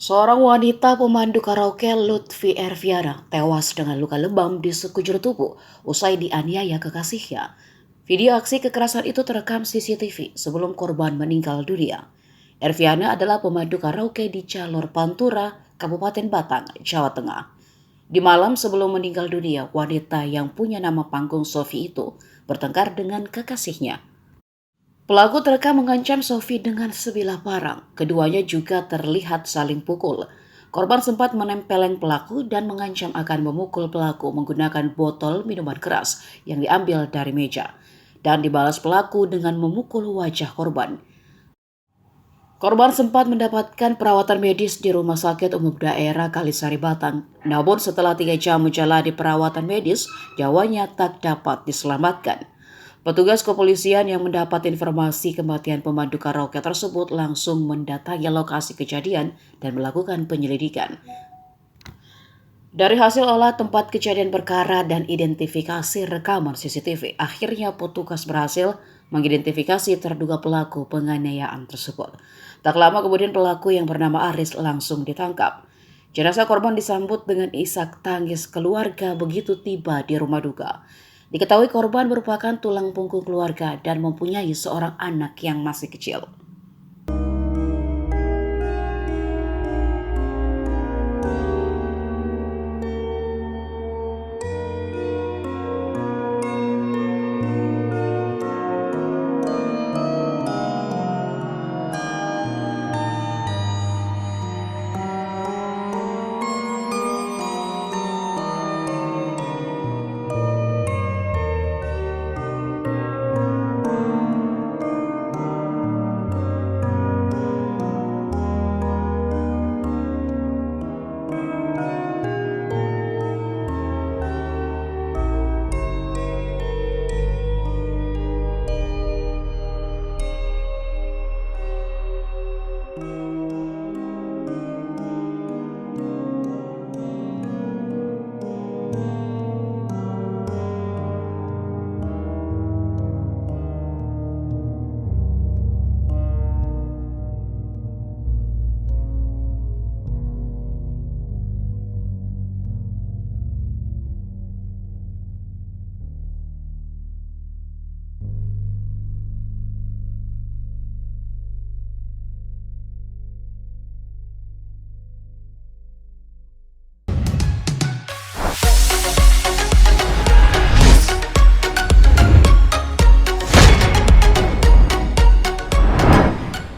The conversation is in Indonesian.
Seorang wanita pemandu karaoke Lutfi Erviana tewas dengan luka lebam di sekujur tubuh usai dianiaya kekasihnya. Video aksi kekerasan itu terekam CCTV sebelum korban meninggal dunia. Erviana adalah pemandu karaoke di Jalur Pantura, Kabupaten Batang, Jawa Tengah. Di malam sebelum meninggal dunia, wanita yang punya nama panggung Sofi itu bertengkar dengan kekasihnya. Pelaku terekam mengancam Sofi dengan sebilah parang. Keduanya juga terlihat saling pukul. Korban sempat menempeleng pelaku dan mengancam akan memukul pelaku menggunakan botol minuman keras yang diambil dari meja. Dan dibalas pelaku dengan memukul wajah korban. Korban sempat mendapatkan perawatan medis di Rumah Sakit Umum Daerah Kalisari Batang. Namun setelah 3 jam menjalani perawatan medis, nyawanya tak dapat diselamatkan. Petugas kepolisian yang mendapat informasi kematian pemandu karaoke tersebut langsung mendatangi lokasi kejadian dan melakukan penyelidikan. Dari hasil olah tempat kejadian perkara dan identifikasi rekaman CCTV, akhirnya petugas berhasil mengidentifikasi terduga pelaku penganiayaan tersebut. Tak lama kemudian pelaku yang bernama Aris langsung ditangkap. Jenazah korban disambut dengan isak tangis keluarga begitu tiba di rumah duka. Diketahui korban merupakan tulang punggung keluarga dan mempunyai seorang anak yang masih kecil.